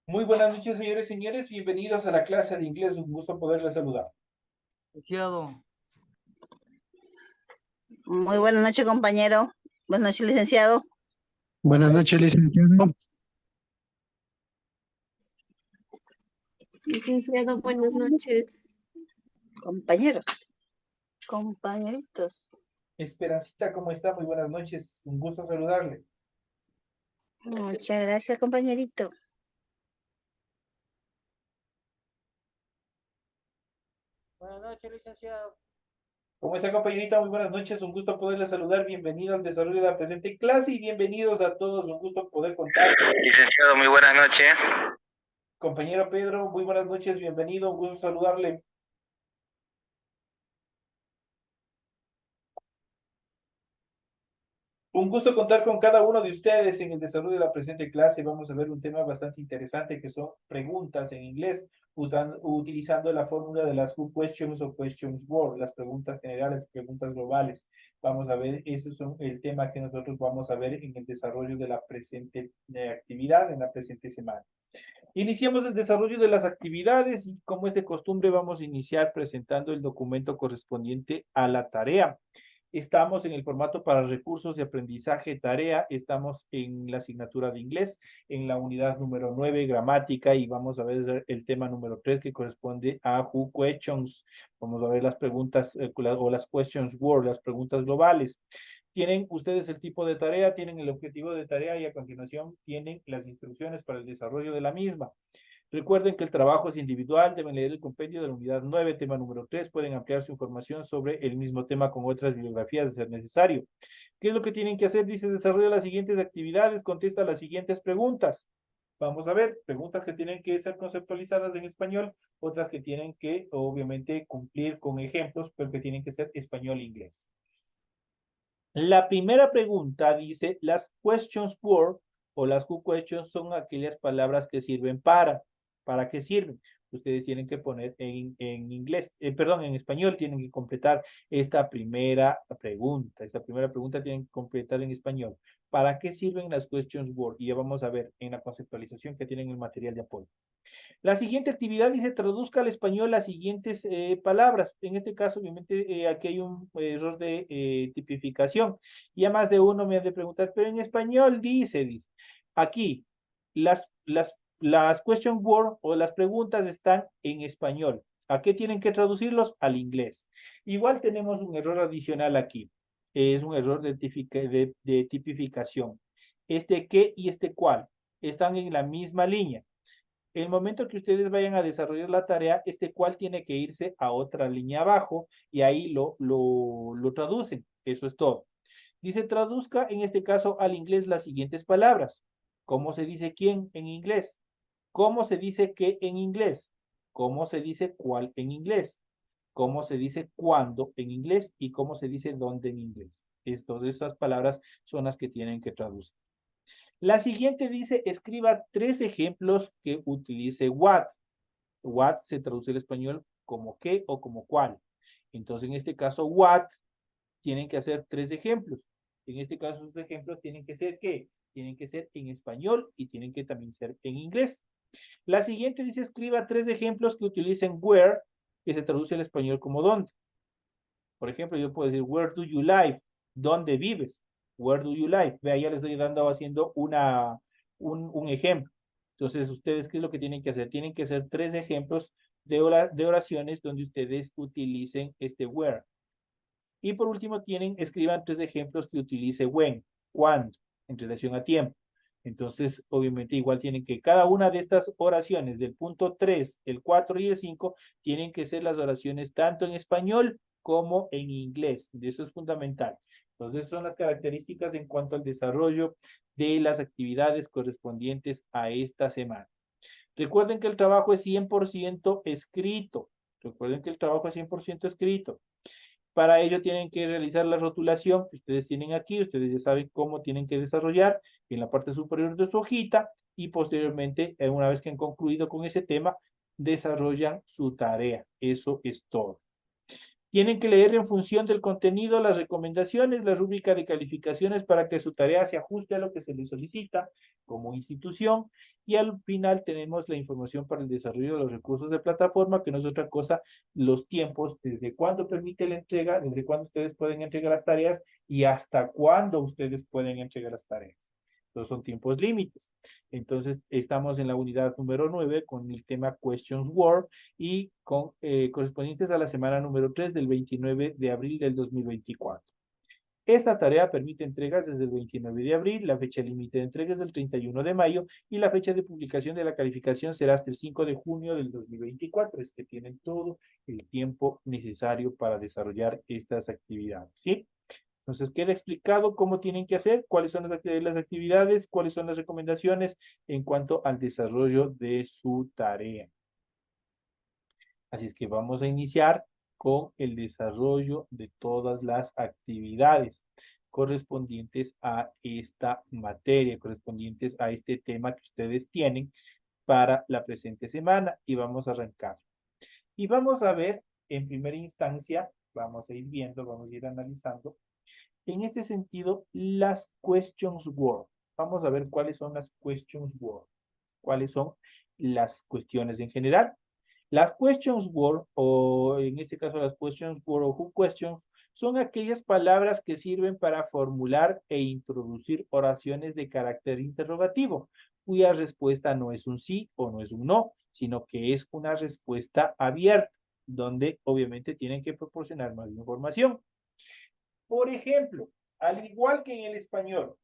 Muy buenas noches, señores y señores. Bienvenidos a la clase de inglés. Un gusto poderles saludar. Licenciado, Muy buenas noches, compañero. Buenas noches, licenciado. Buenas noches, licenciado. Licenciado, buenas noches. Compañeros, compañeritos. Esperancita, ¿cómo está? Muy buenas noches. Un gusto saludarle. Muchas gracias, compañerito. buenas noches, licenciado. ¿Cómo está, compañerita? Muy buenas noches. Un gusto poderle saludar. Bienvenido al desarrollo de la presente clase y bienvenidos a todos. Un gusto poder contar. Licenciado, muy buenas noches. Compañero Pedro, muy buenas noches. Bienvenido. Un gusto saludarle. Un gusto contar con cada uno de ustedes en el desarrollo de la presente clase. Vamos a ver un tema bastante interesante que son preguntas en inglés, utilizando la fórmula de las Who Questions o Questions Word, las preguntas generales, preguntas globales. Vamos a ver, ese es el tema que nosotros vamos a ver en el desarrollo de la presente actividad, en la presente semana. Iniciamos el desarrollo de las actividades y como es de costumbre vamos a iniciar presentando el documento correspondiente a la tarea. Estamos en el formato para recursos de aprendizaje tarea, estamos en la asignatura de inglés, en la unidad número 9, gramática, y vamos a ver el tema número 3 que corresponde a Who Questions. Vamos a ver las preguntas o las questions word, las preguntas globales. Tienen ustedes el tipo de tarea, tienen el objetivo de tarea y a continuación tienen las instrucciones para el desarrollo de la misma. Recuerden que el trabajo es individual, deben leer el compendio de la unidad 9, tema número 3, pueden ampliar su información sobre el mismo tema con otras bibliografías de ser necesario. ¿Qué es lo que tienen que hacer? Dice, desarrolla las siguientes actividades, contesta las siguientes preguntas. Vamos a ver, preguntas que tienen que ser conceptualizadas en español, otras que tienen que, obviamente, cumplir con ejemplos, pero que tienen que ser español-inglés. La primera pregunta dice, las questions word o las who questions son aquellas palabras que sirven para. ¿Para qué sirven? Ustedes tienen que poner en inglés, perdón, en español tienen que completar esta primera pregunta. Esta primera pregunta tienen que completar en español. ¿Para qué sirven las questions word? Y ya vamos a ver en la conceptualización que tienen el material de apoyo. La siguiente actividad dice traduzca al español las siguientes palabras. En este caso, obviamente, aquí hay un error de tipificación. Y a más de uno me han de preguntar, pero en español dice. Aquí, las question word o las preguntas están en español. ¿A qué tienen que traducirlos? Al inglés. Igual tenemos un error adicional aquí. Es un error de tipificación. Este qué y este cuál están en la misma línea. El momento que ustedes vayan a desarrollar la tarea, este cual tiene que irse a otra línea abajo y ahí lo traducen. Eso es todo. Dice, traduzca en este caso al inglés las siguientes palabras. ¿Cómo se dice quién en inglés? ¿Cómo se dice qué en inglés? ¿Cómo se dice cuál en inglés? ¿Cómo se dice cuándo en inglés? Y cómo se dice dónde en inglés. Estas palabras son las que tienen que traducir. La siguiente dice, escriba 3 ejemplos que utilice what. What se traduce al español como qué o como cuál. Entonces, en este caso, what, tienen que hacer 3 ejemplos. En este caso, sus ejemplos tienen que ser ¿qué? Tienen que ser en español y tienen que también ser en inglés. La siguiente dice, escriba 3 ejemplos que utilicen where, que se traduce al español como dónde. Por ejemplo, yo puedo decir, where do you live? ¿Dónde vives? Where do you live? Vea, ya les estoy haciendo un ejemplo. Entonces, ustedes, ¿qué es lo que tienen que hacer? Tienen que hacer 3 ejemplos de oraciones donde ustedes utilicen este where. Y por último, escriban 3 ejemplos que utilice when, cuándo, en relación a tiempo. Entonces, obviamente, igual tienen que cada una de estas oraciones del punto 3, el 4 y el 5, tienen que ser las oraciones tanto en español como en inglés. Eso es fundamental. Entonces, son las características en cuanto al desarrollo de las actividades correspondientes a esta semana. Recuerden que el trabajo es 100% escrito. Recuerden que el trabajo es 100% escrito. Para ello tienen que realizar la rotulación que ustedes tienen aquí. Ustedes ya saben cómo tienen que desarrollar en la parte superior de su hojita y posteriormente, una vez que han concluido con ese tema, desarrollan su tarea. Eso es todo. Tienen que leer en función del contenido las recomendaciones, la rúbrica de calificaciones para que su tarea se ajuste a lo que se les solicita como institución. Y al final tenemos la información para el desarrollo de los recursos de plataforma, que no es otra cosa, los tiempos, desde cuándo permite la entrega, desde cuándo ustedes pueden entregar las tareas y hasta cuándo ustedes pueden entregar las tareas. Entonces son tiempos límites. Entonces estamos en la unidad número 9 con el tema Questions Word y con correspondientes a la semana número 3 del 29 de abril del 2024. Esta tarea permite entregas desde el 29 de abril, la fecha límite de entrega es del 31 de mayo y la fecha de publicación de la calificación será hasta el 5 de junio del 2024. Es que tienen todo el tiempo necesario para desarrollar estas actividades, ¿sí? Entonces queda explicado cómo tienen que hacer, cuáles son las actividades, cuáles son las recomendaciones en cuanto al desarrollo de su tarea. Así es que vamos a iniciar con el desarrollo de todas las actividades correspondientes a esta materia, correspondientes a este tema que ustedes tienen para la presente semana. Y vamos a arrancar. Y vamos a ver, en primera instancia, vamos a ir viendo, vamos a ir analizando, en este sentido, las questions word. Vamos a ver cuáles son las questions word. Cuáles son las cuestiones en general. Las questions word, o en este caso las questions word o who questions, son aquellas palabras que sirven para formular e introducir oraciones de carácter interrogativo, cuya respuesta no es un sí o no es un no, sino que es una respuesta abierta, donde obviamente tienen que proporcionar más información. Por ejemplo, al igual que en el español,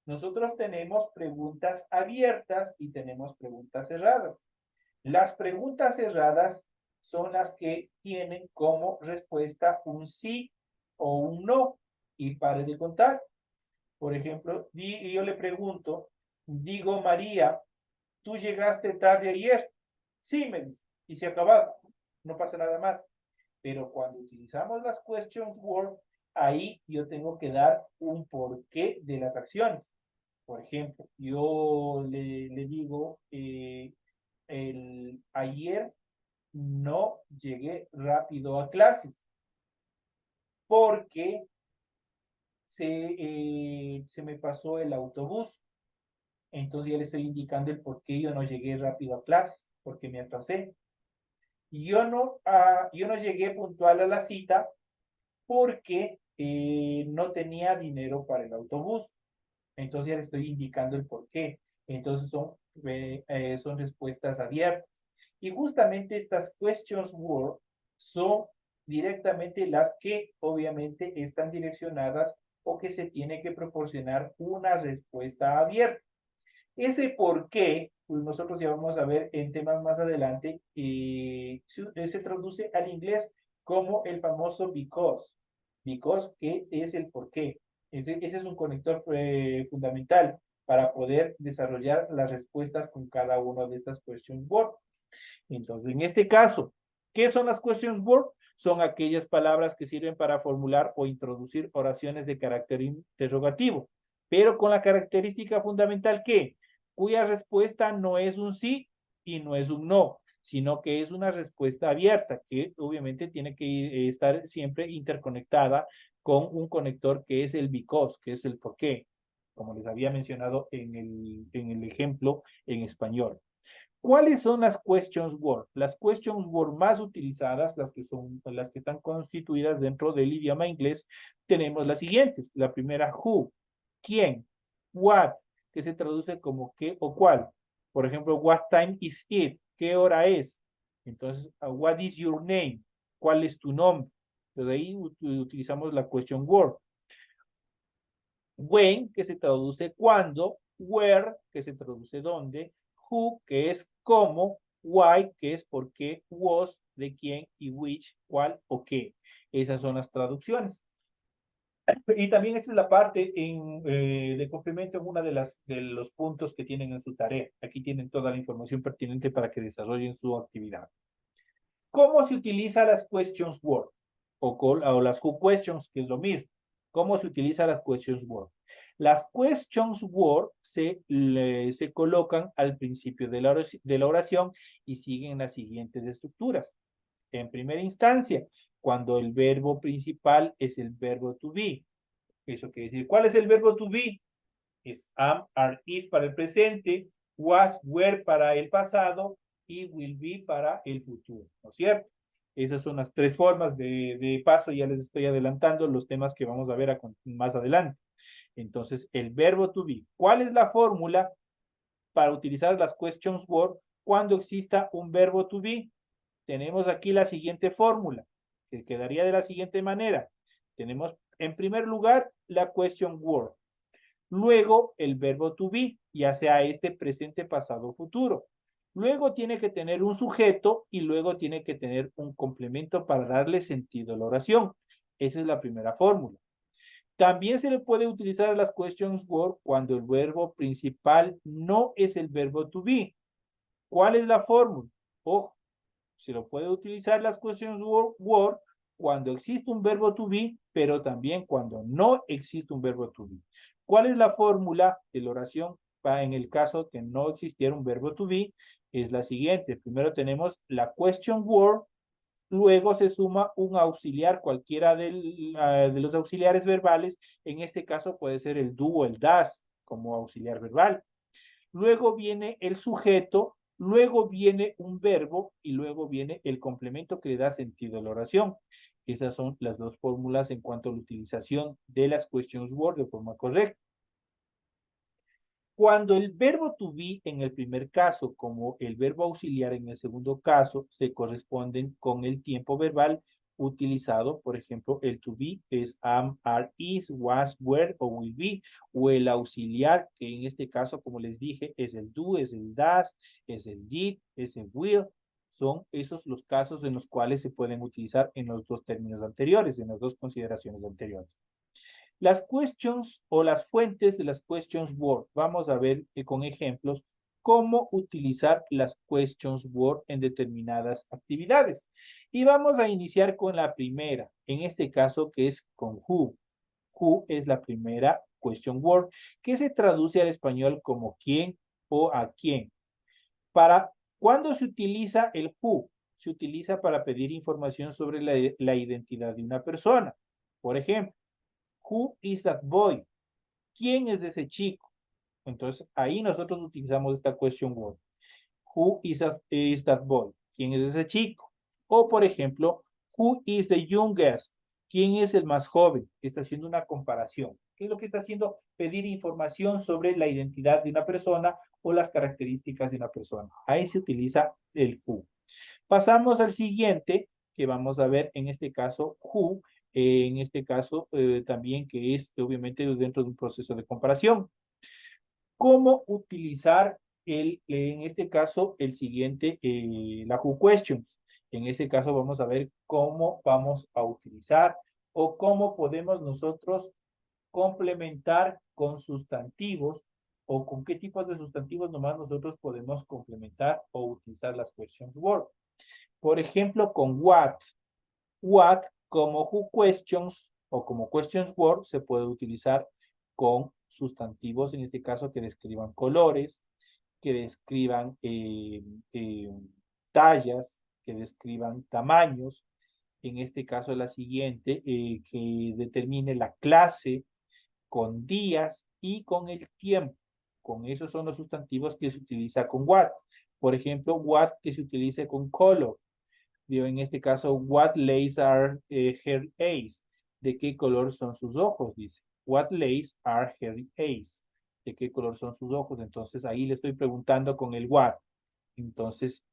nosotros tenemos preguntas abiertas y tenemos preguntas cerradas. Las preguntas cerradas son las que tienen como respuesta un sí o un no y pare de contar. Por ejemplo, yo le pregunto, digo María, ¿tú llegaste tarde ayer? Sí, me dice, y se ha acabado, no pasa nada más. Pero cuando utilizamos las questions word, ahí yo tengo que dar un porqué de las acciones. Por ejemplo, yo le digo, ayer no llegué rápido a clases porque se me pasó el autobús. Entonces ya le estoy indicando el por qué yo no llegué rápido a clases, porque me atrasé. Yo no llegué puntual a la cita porque no tenía dinero para el autobús. Entonces ya le estoy indicando el por qué. Entonces son respuestas abiertas. Y justamente estas questions word son directamente las que obviamente están direccionadas o que se tiene que proporcionar una respuesta abierta. Ese por qué, pues nosotros ya vamos a ver en temas más adelante, se traduce al inglés como el famoso because. Because, que es el por qué. Ese es un conector fundamental para poder desarrollar las respuestas con cada una de estas questions word. Entonces, en este caso, ¿qué son las questions word? Son aquellas palabras que sirven para formular o introducir oraciones de carácter interrogativo, pero con la característica fundamental que, cuya respuesta no es un sí y no es un no, sino que es una respuesta abierta, que obviamente tiene que estar siempre interconectada con un conector que es el because, que es el por qué, como les había mencionado en el ejemplo en español. ¿Cuáles son las questions word? Las questions word más utilizadas, las que están constituidas dentro del idioma inglés, tenemos las siguientes. La primera, who, quién, what, que se traduce como qué o cuál. Por ejemplo, what time is it? ¿Qué hora es? Entonces, what is your name? ¿Cuál es tu nombre? Entonces ahí utilizamos la question word. When, que se traduce cuándo, where, que se traduce dónde, who, que es cómo, why, que es por qué, was, de quién, y which, cuál o qué. Esas son las traducciones. Y también esta es la parte de complemento en una de los puntos que tienen en su tarea. Aquí tienen toda la información pertinente para que desarrollen su actividad. ¿Cómo se utiliza las questions word? O las who questions, que es lo mismo. ¿Cómo se utiliza las questions word? Las questions word se colocan al principio de la oración y siguen las siguientes estructuras. En primera instancia, cuando el verbo principal es el verbo to be. Eso quiere decir, ¿cuál es el verbo to be? Es am, are, is para el presente, was, were para el pasado y will be para el futuro, ¿no es cierto? Esas son las tres formas de paso, ya les estoy adelantando los temas que vamos a ver más adelante. Entonces, el verbo to be. ¿Cuál es la fórmula para utilizar las questions word cuando exista un verbo to be? Tenemos aquí la siguiente fórmula, que quedaría de la siguiente manera. Tenemos, en primer lugar, la question word. Luego, el verbo to be, ya sea este presente, pasado o futuro. Luego tiene que tener un sujeto y luego tiene que tener un complemento para darle sentido a la oración. Esa es la primera fórmula. También se le puede utilizar las questions word cuando el verbo principal no es el verbo to be. ¿Cuál es la fórmula? Ojo, se lo puede utilizar las questions word cuando existe un verbo to be, pero también cuando no existe un verbo to be. ¿Cuál es la fórmula de la oración en el caso que no existiera un verbo to be? Es la siguiente. Primero tenemos la question word, luego se suma un auxiliar, cualquiera de los auxiliares verbales. En este caso puede ser el do o el das como auxiliar verbal. Luego viene el sujeto, luego viene un verbo y luego viene el complemento que le da sentido a la oración. Esas son las dos fórmulas en cuanto a la utilización de las questions word de forma correcta. Cuando el verbo to be en el primer caso, como el verbo auxiliar en el segundo caso, se corresponden con el tiempo verbal utilizado, por ejemplo, el to be es am, are, is, was, were o will be, o el auxiliar, que en este caso, como les dije, es el do, es el das, es el did, es el will. Son esos los casos en los cuales se pueden utilizar en los dos términos anteriores, en las dos consideraciones anteriores. Las questions o las fuentes de las questions word. Vamos a ver con ejemplos cómo utilizar las questions word en determinadas actividades. Y vamos a iniciar con la primera, en este caso que es con who. Who es la primera question word que se traduce al español como quién o a quién. ¿Cuándo se utiliza el who? Se utiliza para pedir información sobre la identidad de una persona. Por ejemplo, who is that boy? ¿Quién es ese chico? Entonces, ahí nosotros utilizamos esta question word. Who is that boy? ¿Quién es ese chico? O, por ejemplo, who is the youngest? ¿Quién es el más joven? Está haciendo una comparación. ¿Qué es lo que está haciendo? Pedir información sobre la identidad de una persona o las características de una persona. Ahí se utiliza el who. Pasamos al siguiente, que vamos a ver en este caso, who, en este caso también que es obviamente dentro de un proceso de comparación. ¿Cómo utilizar en este caso el siguiente, la who questions? En este caso vamos a ver cómo vamos a utilizar o cómo podemos nosotros complementar con sustantivos o con qué tipos de sustantivos nomás nosotros podemos complementar o utilizar las questions word. Por ejemplo, con what. What como who questions o como questions word se puede utilizar con sustantivos, en este caso, que describan colores, que describan tallas, que describan tamaños. En este caso, la siguiente, que determine la clase con días y con el tiempo. Con esos son los sustantivos que se utiliza con what. Por ejemplo, what que se utilice con color. En este caso, what lace are her eyes? ¿De qué color son sus ojos? Dice. What lace are her eyes? ¿De qué color son sus ojos? Entonces, ahí le estoy preguntando con el what. Entonces,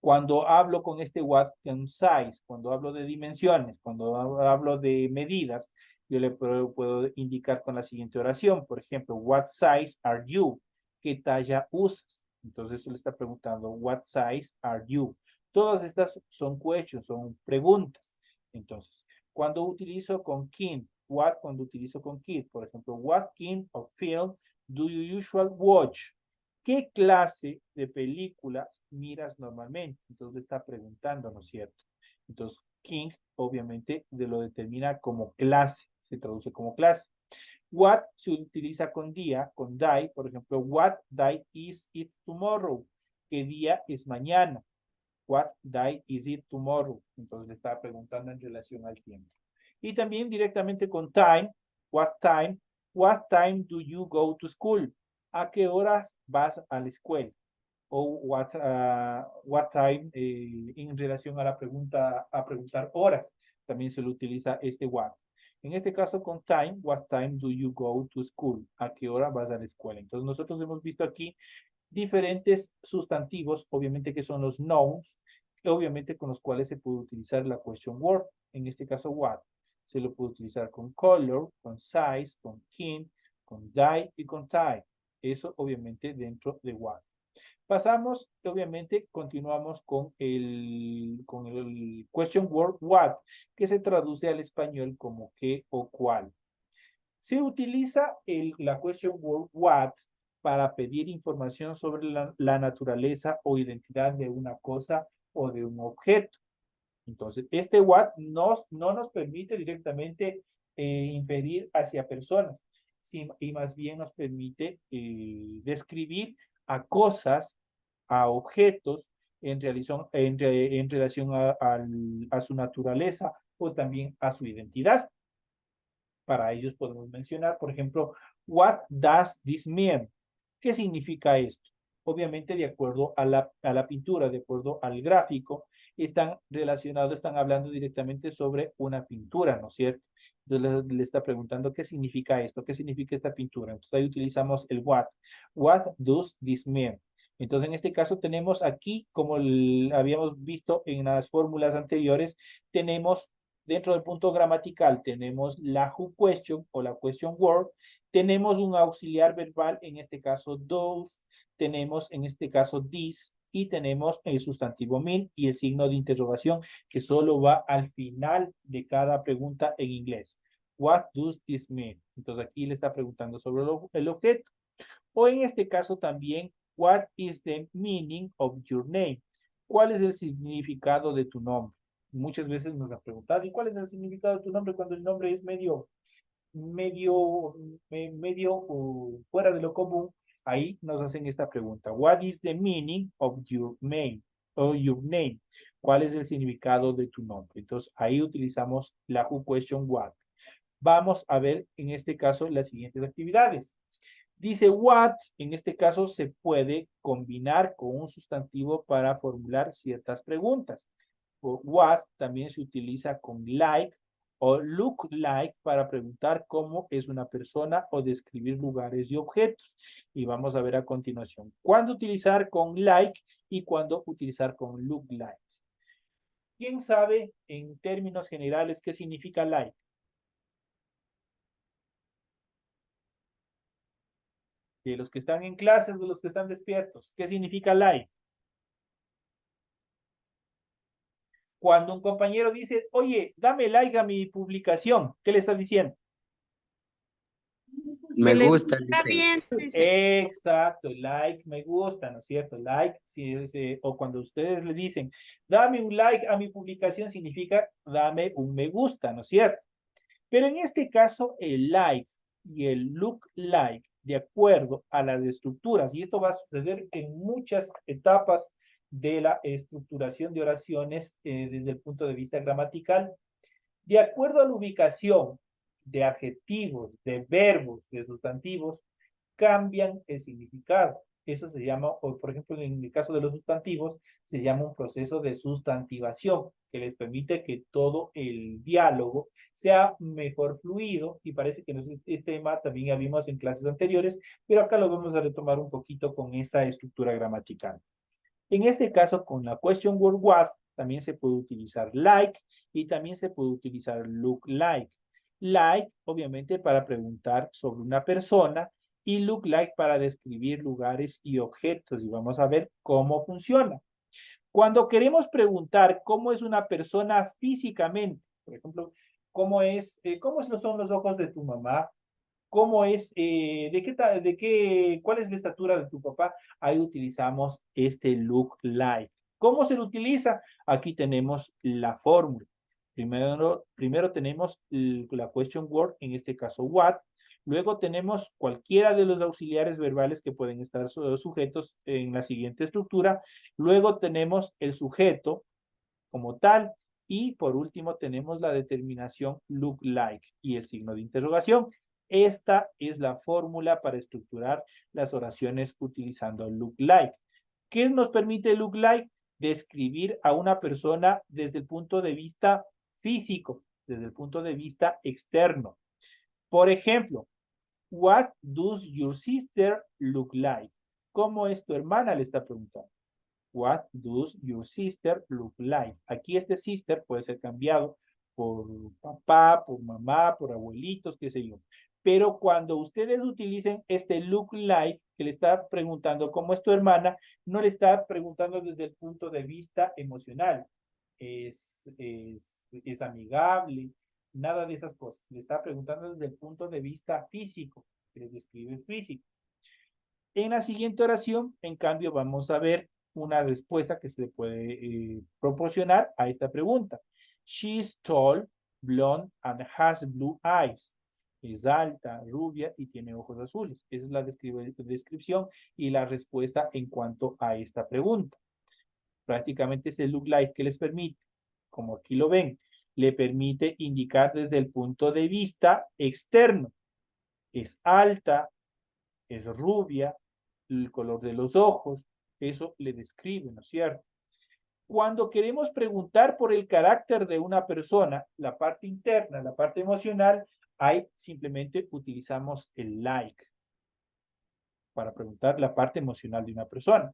cuando hablo con este what con size, cuando hablo de dimensiones, cuando hablo de medidas, yo le puedo indicar con la siguiente oración. Por ejemplo, what size are you? ¿Qué talla usas? Entonces, le está preguntando, what size are you? Todas estas son questions, son preguntas. Entonces, cuando utilizo con kin, what cuando utilizo con kid, por ejemplo, what kind of film do you usually watch? ¿Qué clase de películas miras normalmente? Entonces está preguntando, ¿no es cierto? Entonces, king, obviamente, lo determina como clase, se traduce como clase. What se utiliza con día, con day, por ejemplo, what day is it tomorrow? ¿Qué día es mañana? What day is it tomorrow? Entonces le estaba preguntando en relación al tiempo. Y también directamente con time. What time do you go to school? ¿A qué horas vas a la escuela? O what time en relación a la pregunta, a preguntar horas. También se le utiliza este what. En este caso con time, what time do you go to school? ¿A qué hora vas a la escuela? Entonces nosotros hemos visto aquí diferentes sustantivos, obviamente que son los nouns, obviamente con los cuales se puede utilizar la question word. En este caso what. Se lo puede utilizar con color, con size, con kin, con die y con type. Eso obviamente dentro de what. Pasamos, obviamente, continuamos con el question word what, que se traduce al español como qué o cuál. Se utiliza la question word what para pedir información sobre la naturaleza o identidad de una cosa o de un objeto. Entonces, este what no nos permite directamente inferir hacia personas, y más bien nos permite describir a cosas, a objetos en relación a su naturaleza o también a su identidad. Para ellos podemos mencionar, por ejemplo, what does this mean? ¿Qué significa esto? Obviamente, de acuerdo a la pintura, de acuerdo al gráfico, están relacionados, están hablando directamente sobre una pintura, ¿no es cierto? Entonces le está preguntando qué significa esto, qué significa esta pintura. Entonces ahí utilizamos el what. What does this mean? Entonces en este caso tenemos aquí, como habíamos visto en las fórmulas anteriores, tenemos dentro del punto gramatical, tenemos la who question o la question word, tenemos un auxiliar verbal, en este caso those, tenemos en este caso this, y tenemos el sustantivo mean y el signo de interrogación que solo va al final de cada pregunta en inglés. What does this mean? Entonces aquí le está preguntando sobre el objeto. O en este caso también, what is the meaning of your name? ¿Cuál es el significado de tu nombre? Muchas veces nos han preguntado, ¿y cuál es el significado de tu nombre cuando el nombre es medio fuera de lo común? Ahí nos hacen esta pregunta. What is the meaning of your name? ¿Cuál es el significado de tu nombre? Entonces, ahí utilizamos la who question what. Vamos a ver en este caso las siguientes actividades. Dice what, en este caso se puede combinar con un sustantivo para formular ciertas preguntas. What también se utiliza con like o look like para preguntar cómo es una persona o describir lugares y objetos. Y vamos a ver a continuación cuándo utilizar con like y cuándo utilizar con look like. ¿Quién sabe en términos generales qué significa like? De los que están en clases, de los que están despiertos, ¿qué significa like? Cuando un compañero dice, oye, dame like a mi publicación, ¿qué le estás diciendo? Que le gusta. Está bien, dice. Exacto, like, me gusta, ¿no es cierto? Like, o cuando ustedes le dicen, dame un like a mi publicación, significa dame un me gusta, ¿no es cierto? Pero en este caso, el like y el look like, de acuerdo a las estructuras, y esto va a suceder en muchas etapas de la estructuración de oraciones desde el punto de vista gramatical, de acuerdo a la ubicación de adjetivos, de verbos, de sustantivos, cambian el significado. Eso se llama, o por ejemplo, en el caso de los sustantivos, se llama un proceso de sustantivación, que les permite que todo el diálogo sea mejor fluido, y parece que este tema también ya vimos en clases anteriores, pero acá lo vamos a retomar un poquito con esta estructura gramatical. En este caso, con la question word what, también se puede utilizar like y también se puede utilizar look like. Like, obviamente, para preguntar sobre una persona, y look like para describir lugares y objetos. Y vamos a ver cómo funciona. Cuando queremos preguntar cómo es una persona físicamente, por ejemplo, ¿cómo son los ojos de tu mamá? ¿Cómo es, cuál es la estatura de tu papá? Ahí utilizamos este look like. ¿Cómo se lo utiliza? Aquí tenemos la fórmula. Primero tenemos la question word, en este caso what. Luego tenemos cualquiera de los auxiliares verbales que pueden estar sujetos en la siguiente estructura. Luego tenemos el sujeto como tal. Y por último tenemos la determinación look like y el signo de interrogación. Esta es la fórmula para estructurar las oraciones utilizando look like. ¿Qué nos permite look like? Describir a una persona desde el punto de vista físico, desde el punto de vista externo. Por ejemplo, what does your sister look like? ¿Cómo es tu hermana? Le está preguntando. What does your sister look like? Aquí este sister puede ser cambiado por papá, por mamá, por abuelitos, qué sé yo. Pero cuando ustedes utilicen este look like, que le está preguntando cómo es tu hermana, no le está preguntando desde el punto de vista emocional. Es amigable, nada de esas cosas. Le está preguntando desde el punto de vista físico, que le describe el físico. En la siguiente oración, en cambio, vamos a ver una respuesta que se le puede proporcionar a esta pregunta. She's tall, blonde, and has blue eyes. Es alta, rubia y tiene ojos azules. Esa es la descripción y la respuesta en cuanto a esta pregunta. Prácticamente es el look like que les permite, como aquí lo ven, le permite indicar desde el punto de vista externo. Es alta, es rubia, el color de los ojos, eso le describe, ¿no es cierto? Cuando queremos preguntar por el carácter de una persona, la parte interna, la parte emocional, ahí simplemente utilizamos el like para preguntar la parte emocional de una persona.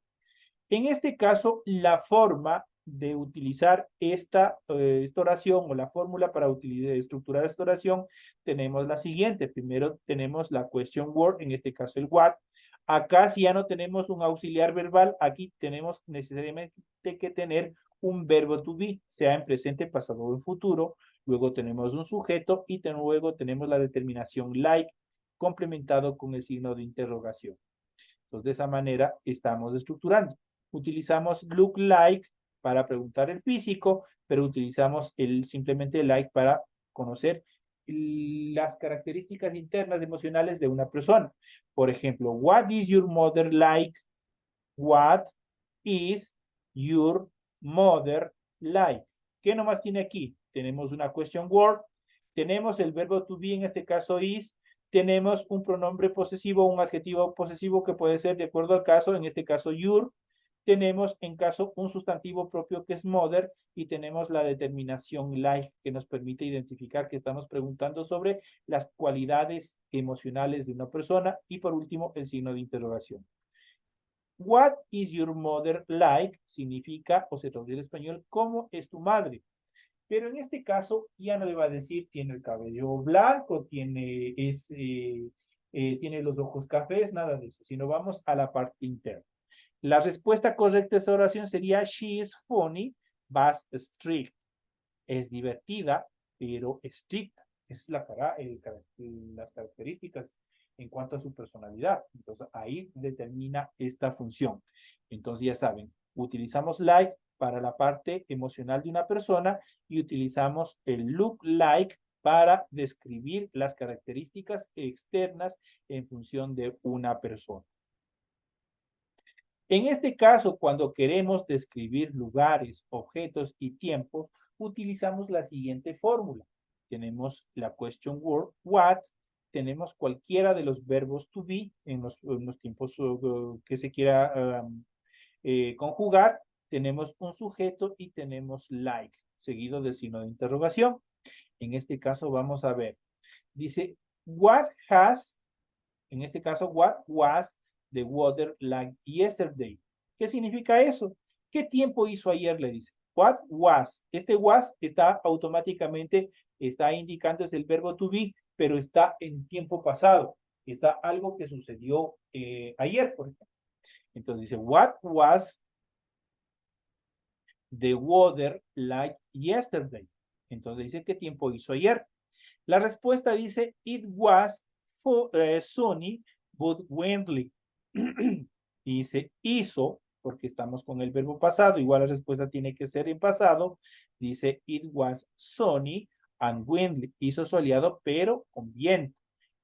En este caso, la forma de utilizar esta oración o la fórmula para estructurar esta oración, tenemos la siguiente. Primero tenemos la question word, en este caso el what. Acá si ya no tenemos un auxiliar verbal, aquí tenemos necesariamente que tener un verbo to be, sea en presente, pasado o en futuro. Luego tenemos un sujeto y luego tenemos la determinación like complementado con el signo de interrogación. Entonces de esa manera estamos estructurando. Utilizamos look like para preguntar el físico, pero utilizamos simplemente el like para conocer las características internas emocionales de una persona. Por ejemplo, what is your mother like? What is your mother like? ¿Qué nomás tiene aquí? Tenemos una question word, tenemos el verbo to be, en este caso is, tenemos un pronombre posesivo, un adjetivo posesivo que puede ser de acuerdo al caso, en este caso your, tenemos en caso un sustantivo propio que es mother y tenemos la determinación like que nos permite identificar que estamos preguntando sobre las cualidades emocionales de una persona y por último el signo de interrogación. What is your mother like? Significa, o se traduce en español, ¿cómo es tu madre? Pero en este caso ya no le va a decir tiene el cabello blanco, tiene los ojos cafés, nada de eso, sino vamos a la parte interna. La respuesta correcta a esa oración sería she is funny, but strict. Es divertida, pero estricta. Esa es las características en cuanto a su personalidad. Entonces ahí determina esta función. Entonces ya saben, utilizamos like para la parte emocional de una persona y utilizamos el look like para describir las características externas en función de una persona. En este caso, cuando queremos describir lugares, objetos y tiempos, utilizamos la siguiente fórmula. Tenemos la question word, what, tenemos cualquiera de los verbos to be en los tiempos que se quiera conjugar, tenemos un sujeto y tenemos like, seguido del signo de interrogación. En este caso vamos a ver, dice, what has, en este caso, what was the weather like yesterday? ¿Qué significa eso? ¿Qué tiempo hizo ayer? Le dice. What was? Este was está automáticamente, está indicando es el verbo to be, pero está en tiempo pasado. Está algo que sucedió ayer, por ejemplo. Entonces dice, what was the weather like yesterday? Entonces dice, ¿qué tiempo hizo ayer? La respuesta dice, it was sunny but windy. Dice, hizo, porque estamos con el verbo pasado, igual la respuesta tiene que ser en pasado. Dice, it was sunny and windy. Hizo soleado, pero con viento.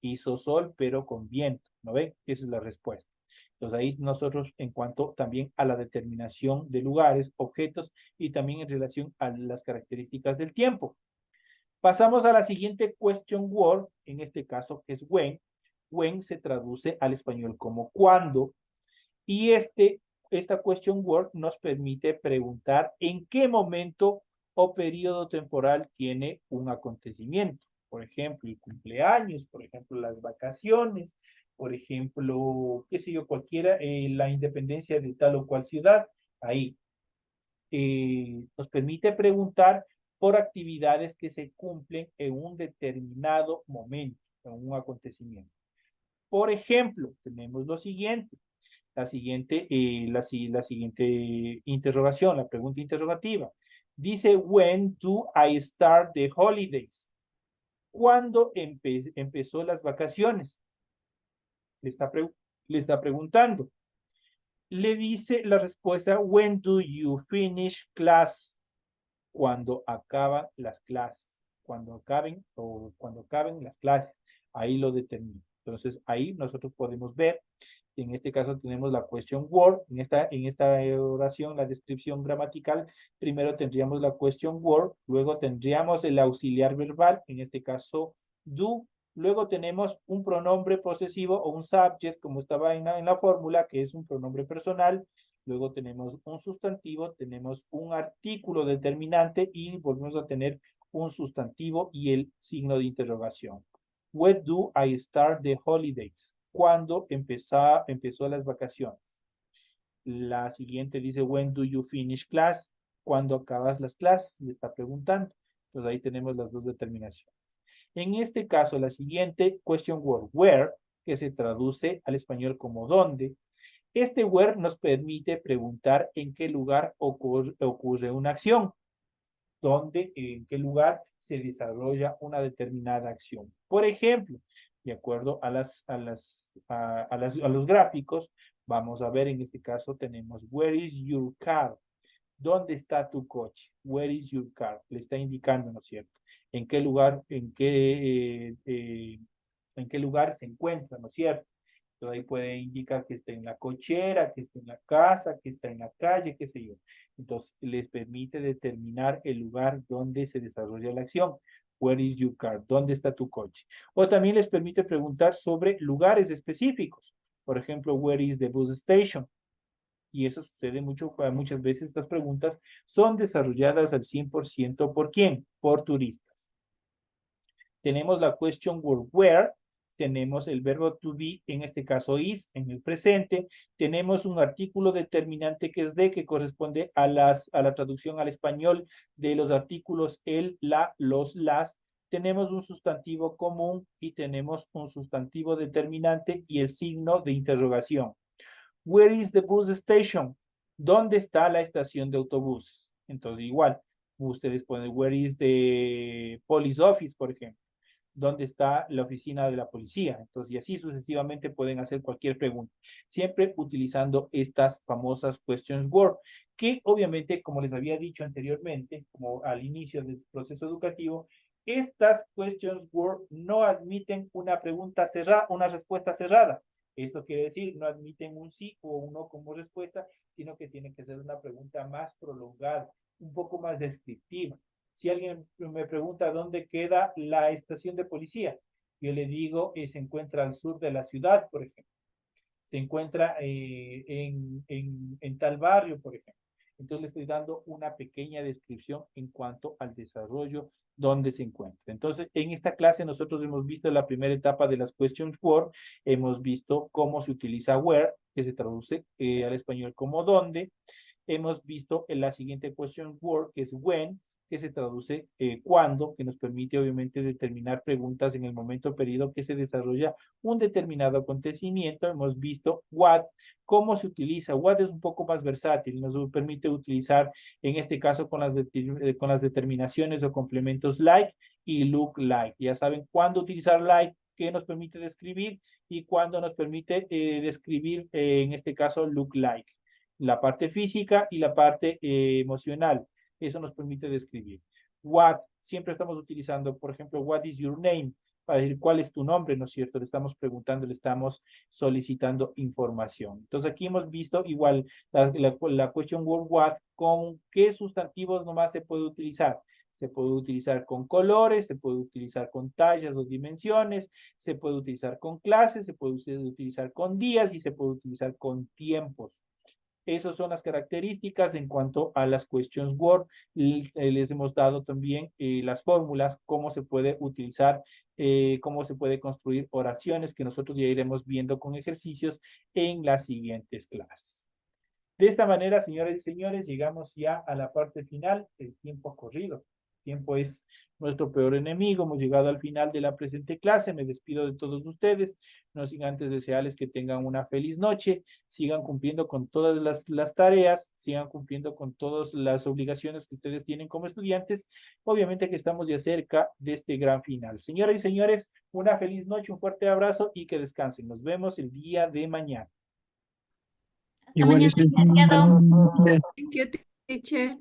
Hizo sol, pero con viento. ¿No ven? Esa es la respuesta. Entonces ahí nosotros en cuanto también a la determinación de lugares, objetos y también en relación a las características del tiempo. Pasamos a la siguiente question word, en este caso que es when. When se traduce al español como cuándo. Y esta question word nos permite preguntar en qué momento o periodo temporal tiene un acontecimiento. Por ejemplo, el cumpleaños, por ejemplo, las vacaciones, por ejemplo, qué sé yo, cualquiera, la independencia de tal o cual ciudad. Ahí nos permite preguntar por actividades que se cumplen en un determinado momento, en un acontecimiento. Por ejemplo, tenemos lo siguiente. La siguiente interrogación, la pregunta interrogativa. Dice, when do I start the holidays? ¿Cuándo empezó las vacaciones? Le está preguntando. Le dice la respuesta, when do you finish class? Cuando acaban las clases. Cuando acaben las clases. Ahí lo determina. Entonces, ahí nosotros podemos ver. En este caso tenemos la question word. En esta oración, la descripción gramatical, primero tendríamos la question word, luego tendríamos el auxiliar verbal, en este caso do, luego tenemos un pronombre posesivo o un subject, como estaba en la fórmula, que es un pronombre personal, luego tenemos un sustantivo, tenemos un artículo determinante y volvemos a tener un sustantivo y el signo de interrogación. When do I start the holidays? ¿Cuándo empezó las vacaciones? La siguiente dice, when do you finish class? ¿Cuándo acabas las clases? Le está preguntando. Entonces ahí tenemos las dos determinaciones. En este caso, la siguiente question word, where, que se traduce al español como dónde. Este where nos permite preguntar en qué lugar ocurre una acción. ¿Dónde, en qué lugar se desarrolla una determinada acción? Por ejemplo, de acuerdo a los gráficos, vamos a ver en este caso tenemos where is your car? ¿Dónde está tu coche? Where is your car? Le está indicando, ¿no es cierto? ¿En qué lugar, en qué lugar se encuentra, ¿no es cierto? Entonces ahí puede indicar que está en la cochera, que está en la casa, que está en la calle, qué sé yo. Entonces les permite determinar el lugar donde se desarrolla la acción. Where is your car? ¿Dónde está tu coche? O también les permite preguntar sobre lugares específicos. Por ejemplo, where is the bus station? Y eso sucede muchas veces. Estas preguntas son desarrolladas al 100% ¿por quién? Por turistas. Tenemos la question word where. Tenemos el verbo to be, en este caso is, en el presente. Tenemos un artículo determinante que es de, que corresponde a la traducción al español de los artículos el, la, los, las. Tenemos un sustantivo común y tenemos un sustantivo determinante y el signo de interrogación. Where is the bus station? ¿Dónde está la estación de autobuses? Entonces igual, ustedes ponen where is the police office, por ejemplo. ¿Dónde está la oficina de la policía? Entonces, y así sucesivamente pueden hacer cualquier pregunta, siempre utilizando estas famosas questions word, que obviamente, como les había dicho anteriormente, como al inicio del proceso educativo, estas questions word no admiten una pregunta cerrada, una respuesta cerrada. Esto quiere decir, no admiten un sí o un no como respuesta, sino que tiene que ser una pregunta más prolongada, un poco más descriptiva. Si alguien me pregunta dónde queda la estación de policía, yo le digo, se encuentra al sur de la ciudad, por ejemplo. Se encuentra en tal barrio, por ejemplo. Entonces le estoy dando una pequeña descripción en cuanto al desarrollo donde se encuentra. Entonces, en esta clase nosotros hemos visto la primera etapa de las questions word, hemos visto cómo se utiliza where, que se traduce al español como dónde. Hemos visto en la siguiente question word, que es when, que se traduce cuándo, que nos permite obviamente determinar preguntas en el momento o periodo que se desarrolla un determinado acontecimiento. Hemos visto what, cómo se utiliza. What es un poco más versátil, nos permite utilizar en este caso con las determinaciones o complementos like y look like. Ya saben cuándo utilizar like, que nos permite describir, y cuándo nos permite describir en este caso look like. La parte física y la parte emocional. Eso nos permite describir. What, siempre estamos utilizando, por ejemplo, what is your name? a decir cuál es tu nombre, ¿no es cierto? Le estamos preguntando, le estamos solicitando información. Entonces aquí hemos visto igual la question word what, con qué sustantivos nomás se puede utilizar. Se puede utilizar con colores, se puede utilizar con tallas o dimensiones, se puede utilizar con clases, se puede utilizar con días y se puede utilizar con tiempos. Esas son las características en cuanto a las questions word. Les hemos dado también las fórmulas, cómo se puede utilizar, cómo se puede construir oraciones que nosotros ya iremos viendo con ejercicios en las siguientes clases. De esta manera, señoras y señores, llegamos ya a la parte final. El tiempo ha corrido. El tiempo es nuestro peor enemigo. Hemos llegado al final de la presente clase. Me despido de todos ustedes, no sin antes desearles que tengan una feliz noche, sigan cumpliendo con todas las tareas, sigan cumpliendo con todas las obligaciones que ustedes tienen como estudiantes. Obviamente que estamos ya cerca de este gran final. Señoras y señores, una feliz noche, un fuerte abrazo y que descansen. Nos vemos el día de mañana. Hasta mañana, licenciado. licenciado. Thank you, teacher.